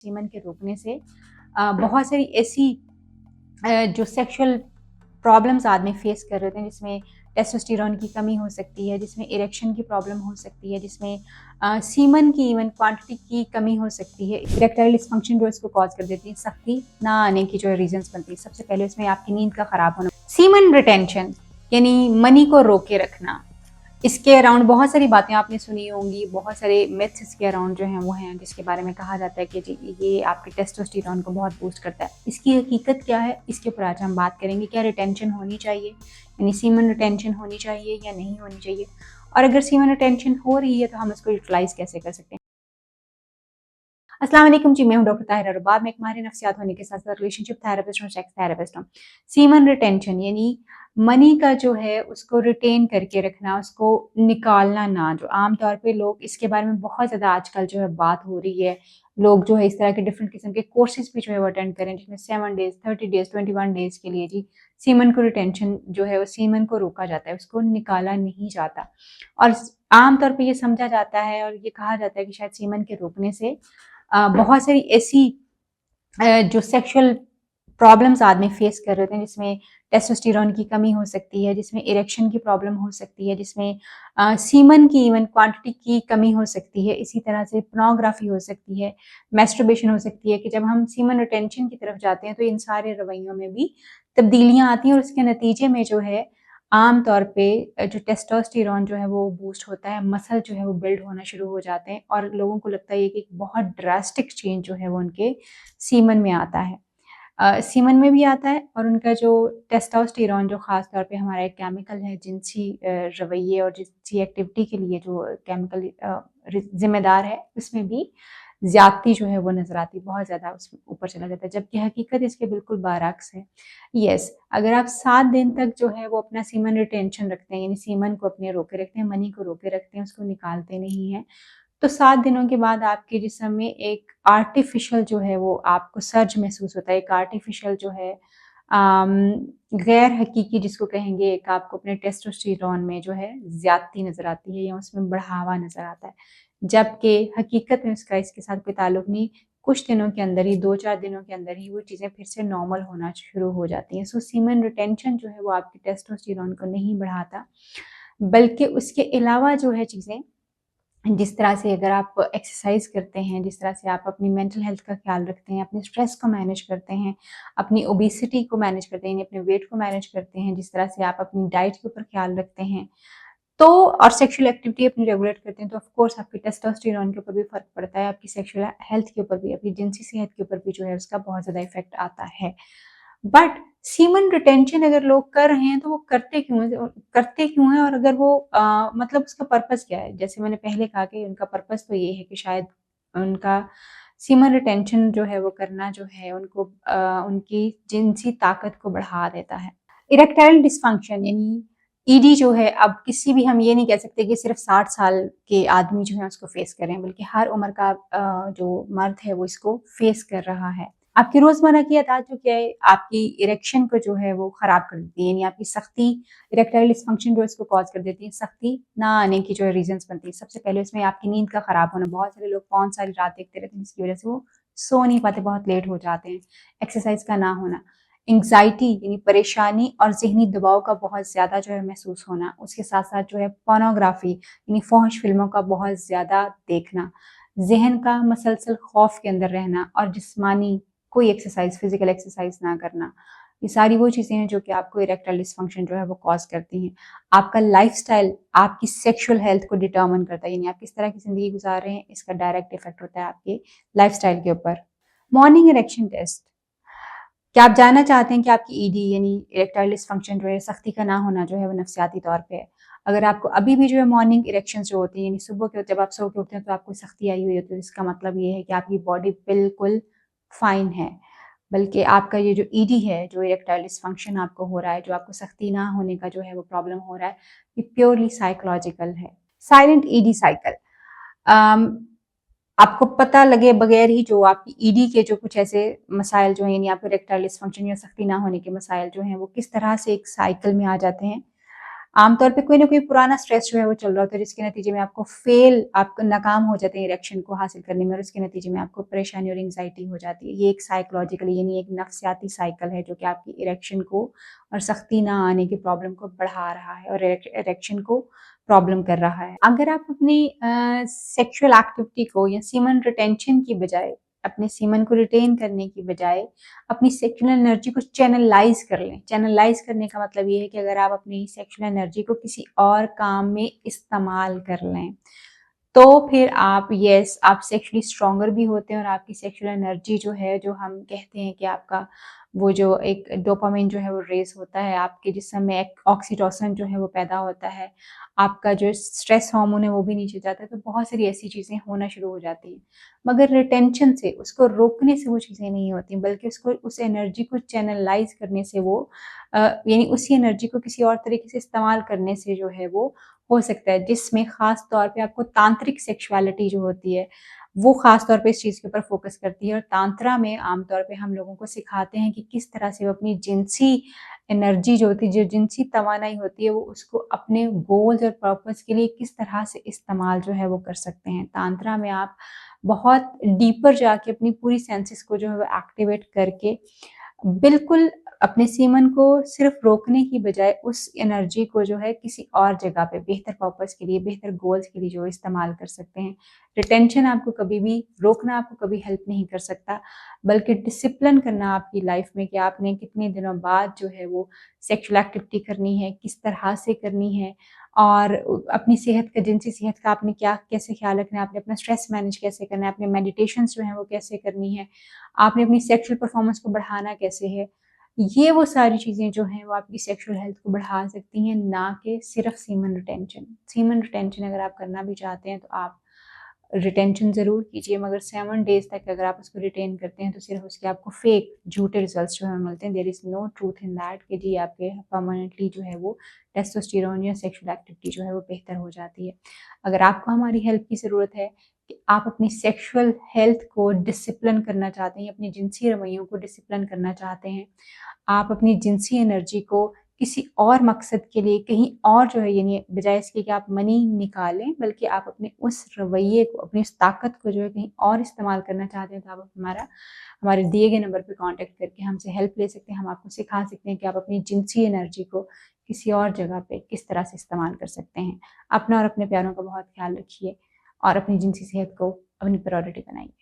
Semen के रोकने से बहुत सारी ऐसी जो सेक्सुअल प्रॉब्लम्स आदमी फेस कर रहे थे, जिसमें टेस्टोस्टेरोन की कमी हो सकती है, जिसमें इरेक्शन की प्रॉब्लम हो सकती है, जिसमें सीमन की इवन क्वांटिटी की कमी हो सकती है। इरेक्टाइल डिसफंक्शन जो इसको कॉज कर देती है, सख्ती ना आने की जो रीजंस बनती है। सबसे पहले इसमें आपकी नींद का खराब होना, सीमन रिटेंशन यानी मनी को रोके रखना। इसके अराउंड बहुत सारी बातें आपने सुनी होंगी, बहुत सारे मिथ्स इसके अराउंड जो हैं वो हैं, जिसके बारे में कहा जाता है कि जी ये आपके टेस्टोस्टेरोन को बहुत बूस्ट करता है। इसकी हकीकत क्या है, इसके ऊपर आज हम बात करेंगे। क्या रिटेंशन होनी चाहिए, यानी सीमन रिटेंशन होनी चाहिए या नहीं होनी चाहिए, और अगर सीमन रिटेंशन हो रही है तो हम इसको यूटिलाइज कैसे कर सकते हैं। अस्सलाम वालेकुम जी, मैं हूं डॉक्टर ताहिरा रुबाब। मैं एक माहिर नफ्सियात होने के साथ साथ रिलेशनशिप थेरेपिस्ट और सेक्स थेरेपिस्ट हूं। सीमन रिटेंशन यानी मनी का जो है उसको रिटेन करके रखना, उसको निकालना ना। जो आमतौर पे लोग इसके बारे में बहुत ज़्यादा आजकल जो है बात हो रही है। लोग जो है इस तरह के डिफरेंट किस्म के कोर्सेज भी जो है वो अटेंड करें, जिसमें 7 डेज, 30 डेज, 21 डेज के लिए जी सीमन को रिटेंशन जो है वो सीमन को रोका जाता है, उसको निकाला नहीं जाता। और आमतौर पर ये समझा जाता है और ये कहा जाता है कि शायद सीमन के रोकने से बहुत सारी ऐसी जो सेक्सुअल प्रॉब्लम्स आदमी फेस कर रहे हैं, जिसमें टेस्टोस्टेरोन की कमी हो सकती है, जिसमें इरेक्शन की प्रॉब्लम हो सकती है, जिसमें सीमन की इवन क्वांटिटी की कमी हो सकती है। इसी तरह से पोर्नोग्राफी हो सकती है, मैस्टरबेशन हो सकती है कि जब हम सीमन रिटेंशन की तरफ जाते हैं तो इन सारे रवैयों में भी तब्दीलियां आती हैं, और इसके नतीजे में जो है आम तौर पे जो टेस्टोस्टेरोन जो है वो बूस्ट होता है, मसल जो है वो बिल्ड होना शुरू हो जाते हैं, और लोगों को लगता है कि एक बहुत ड्रास्टिक चेंज जो है वो उनके सीमन में आता है। सीमन में भी आता है, और उनका जो टेस्टोस्टेरोन जो ख़ास तौर पे हमारा एक केमिकल है जिनसी रवैये और जिनसी एक्टिविटी के लिए जो केमिकल ज़िम्मेदार है, उसमें भी ज़्यादती जो है वो नज़र आती है, बहुत ज़्यादा उसमें ऊपर चला जाता है, जबकि हकीकत इसके बिल्कुल बरअक्स है। येस, अगर आप 7 दिन तक जो है वो अपना सीमन रिटेंशन रखते हैं, यानी सीमन को अपने रोके रखते हैं, मनी को रोके रखते हैं, उसको निकालते नहीं हैं, तो 7 दिनों के बाद आपके जिस्म में एक आर्टिफ़िशियल जो है वो आपको सर्ज महसूस होता है। एक आर्टिफ़िशियल जो है अम, गैर हकीकी जिसको कहेंगे, एक आपको अपने टेस्टोस्टेरोन में जो है ज़्यादती नज़र आती है या उसमें बढ़ावा नज़र आता है। जबकि हकीकत में उसका इसके साथ कोई ताल्लुक नहीं। कुछ दिनों के अंदर ही, 2-4 दिनों के अंदर ही वो चीज़ें फिर से नॉर्मल होना शुरू हो जाती हैं। सो सीमन रिटेंशन जो है वो आपके टेस्टोस्टेरोन को नहीं बढ़ाता, बल्कि उसके अलावा जो है चीज़ें, जिस तरह से अगर आप एक्सरसाइज करते हैं, जिस तरह से आप अपनी मेंटल हेल्थ का ख्याल रखते हैं, अपने स्ट्रेस को मैनेज करते हैं, अपनी ओबेसिटी को मैनेज करते हैं, अपने वेट को मैनेज करते हैं, जिस तरह से आप अपनी डाइट के ऊपर ख्याल रखते हैं, तो और सेक्सुअल एक्टिविटी अपनी रेगुलेट करते हैं, तो ऑफ कोर्स आपके टेस्टोस्टेरोन के ऊपर भी फ़र्क पड़ता है, आपकी सेक्सुअल हेल्थ के ऊपर भी, आपकी जिनसी सेहत के ऊपर भी जो है उसका बहुत ज़्यादा इफ़ेक्ट आता है। बट सीमन रिटेंशन अगर लोग कर रहे हैं तो वो करते क्यों हैं, और अगर वो मतलब उसका पर्पस क्या है? जैसे मैंने पहले कहा कि उनका पर्पस तो ये है कि शायद उनका सीमन रिटेंशन जो है वो करना जो है उनको उनकी जिनसी ताकत को बढ़ा देता है। इरेक्टाइल डिसफंक्शन यानी ईडी जो है, अब किसी भी, हम ये नहीं कह सकते कि सिर्फ 60 साल के आदमी जो है उसको फेस कर रहे हैं, बल्कि हर उम्र का जो मर्द है वो इसको फेस कर रहा है। आपकी रोज़मर्रा की आदत जो क्या है, आपकी इरेक्शन को जो है वो ख़राब कर देती है, यानी आपकी सख्ती, इरेक्टाइल डिसफंक्शन जो इसको कॉज़ कर देती है, सख्ती ना आने की जो रीज़न्स बनती है। सबसे पहले इसमें आपकी नींद का ख़राब होना, बहुत सारे लोग फ़ोन सारी रात देखते रहते हैं, जिसकी वज़ह से वो सो नहीं पाते, बहुत लेट हो जाते हैं। एक्सरसाइज़ का ना होना, एंग्ज़ायटी यानी परेशानी और ज़हनी दबाव का बहुत ज़्यादा जो है महसूस होना, उसके साथ-साथ जो है पोर्नोग्राफ़ी यानी फ़ोहश फ़िल्मों का बहुत ज़्यादा देखना, ज़हन का मसलसल खौफ़ के अंदर रहना, और जिस्मानी कोई एक्सरसाइज़, फ़िज़िकल एक्सरसाइज़ ना करना। ये सारी वो चीज़ें हैं जो कि आपको इरेक्टाइल डिसफंक्शन जो है वो कॉज़ करती हैं। आपका लाइफ़स्टाइल आपकी सेक्सुअल हेल्थ को डिटरमाइन करता है, यानी आप किस तरह की ज़िंदगी गुज़ार रहे हैं, इसका डायरेक्ट इफ़ेक्ट होता है आपके लाइफ़स्टाइल के ऊपर। मॉर्निंग इरेक्शन टेस्ट, क्या आप जानना चाहते हैं कि आपकी ईडी यानी इरेक्टाइल डिसफंक्शन जो है, सख्ती का ना होना जो है वो नफ्सियाती तौर पे है। अगर आपको अभी भी जो है मॉर्निंग इरेक्शंस जो होती हैं, यानी सुबह के जब आप सो के उठते हैं तो आपको सख्ती आई हुई होती है, तो इसका मतलब ये है कि आपकी बॉडी बिल्कुल फाइन है। बल्कि आपका ये जो ईडी है, जो इरेक्टाइल डिसफंक्शन आपको हो रहा है, जो आपको सख्ती ना होने का जो है वो प्रॉब्लम हो रहा है, ये प्योरली साइकोलॉजिकल है। साइलेंट ईडी साइकिल, अम, आपको पता लगे बगैर ही जो आपकी ईडी के जो कुछ ऐसे मसाइल जो हैं, यानी आपको इरेक्टाइल डिसफंक्शन या सख्ती ना होने के मसाइल जो हैं, वो किस तरह से एक साइकिल में आ जाते हैं। आमतौर पे कोई ना कोई पुराना स्ट्रेस जो है वो चल रहा होता है, जिसके नतीजे में आपको नाकाम हो जाते हैं इरेक्शन को हासिल करने में, और उसके नतीजे में आपको परेशानी और एंग्जाइटी हो जाती है। ये एक साइकोलॉजिकली यानी एक नफ्सियाती साइकिल है जो कि आपकी इरेक्शन को और सख्ती ना आने की प्रॉब्लम को बढ़ा रहा है और इरेक्शन को प्रॉब्लम कर रहा है। अगर आप अपनी सेक्सुअल एक्टिविटी को या सीमन रिटेंशन की बजाय, अपने सीमन को रिटेन करने की बजाय अपनी सेक्सुअल एनर्जी को चैनलाइज कर लें। चैनलाइज करने का मतलब ये है कि अगर आप अपनी सेक्सुअल एनर्जी को किसी और काम में इस्तेमाल कर लें, तो फिर आप सेक्सुअली स्ट्रॉन्गर भी होते हैं और आपकी सेक्सुअल एनर्जी जो है, जो हम कहते हैं कि आपका वो जो एक डोपामाइन जो है वो रेज़ होता है, आपके जिस्म में एक ऑक्सीटोसिन जो है वो पैदा होता है, आपका जो स्ट्रेस हार्मोन है वो भी नीचे जाता है, तो बहुत सारी ऐसी चीज़ें होना शुरू हो जाती हैं। मगर रिटेंशन से, उसको रोकने से वो चीज़ें नहीं होती, बल्कि उस एनर्जी को चैनलाइज़ करने से यानी उसी एनर्जी को किसी और तरीके से इस्तेमाल करने से जो है वो हो सकता है, जिसमें ख़ास तौर पे आपको तांत्रिक सेक्सुअलिटी जो होती है, वो ख़ास तौर पे इस चीज़ के ऊपर फ़ोकस करती है। और तांत्रा में आम तौर पे हम लोगों को सिखाते हैं कि किस तरह से वो अपनी जिनसी एनर्जी जो होती है, जो जिनसी तवानाई होती है, वो उसको अपने गोल्स और पर्पस के लिए किस तरह से इस्तेमाल जो है वो कर सकते हैं। तांत्रा में आप बहुत डीपर जाके अपनी पूरी सेंसेस को जो है वो एक्टिवेट करके बिल्कुल अपने सीमन को सिर्फ रोकने की बजाय उस एनर्जी को जो है किसी और जगह पे बेहतर पर्पस के लिए, बेहतर गोल्स के लिए जो इस्तेमाल कर सकते हैं। रिटेंशन आपको कभी भी रोकना आपको कभी हेल्प नहीं कर सकता, बल्कि डिसिप्लिन करना आपकी लाइफ में कि आपने कितने दिनों बाद जो है वो सेक्सुअल एक्टिविटी करनी है, किस तरह से करनी है, और अपनी सेहत का, जिनसी सेहत का आपने कैसे ख्याल रखना है, आपने अपना स्ट्रेस मैनेज कैसे करना है, अपने मेडिटेशंस जो हैं वो कैसे करनी है, आपने अपनी सेक्सुअल परफॉर्मेंस को बढ़ाना कैसे है। ये वो सारी चीज़ें जो हैं वो आपकी सेक्सुअल हेल्थ को बढ़ा सकती हैं, ना कि सिर्फ सीमन रिटेंशन। सीमन रिटेंशन अगर आप करना भी चाहते हैं तो आप रिटेंशन ज़रूर कीजिए, मगर 7 डेज़ तक अगर आप उसको रिटेन करते हैं तो सिर्फ उसके आपको फेक, झूठे रिजल्ट्स जो हैं मिलते हैं। There is no truth in that कि जी आपके परमानेंटली जो है वो टेस्टोस्टेरोन या सेक्सुअल एक्टिविटी जो है वो बेहतर हो जाती है। अगर आपको हमारी हेल्प की ज़रूरत है कि आप अपनी सेक्सुअल हेल्थ को डिसिप्लिन करना चाहते हैं, अपनी जिनसी रवैयों को डिसिप्लिन करना चाहते हैं, आप अपनी जिनसी एनर्जी को किसी और मकसद के लिए कहीं और जो है, यानी बजाय इसके कि आप मनी निकालें, बल्कि आप अपने उस रवैये को, अपनी उस ताकत को जो है कहीं और इस्तेमाल करना चाहते हैं, तो आप हमारे दिए गए नंबर पे कांटेक्ट करके हमसे हेल्प ले सकते हैं। हम आपको सिखा सकते हैं कि आप अपनी जिनसी एनर्जी को किसी और जगह पे किस तरह से इस्तेमाल कर सकते हैं। अपना और अपने प्यारों का बहुत ख्याल रखिए और अपनी जिनसी सेहत को अपनी प्रायोरिटी बनाइए।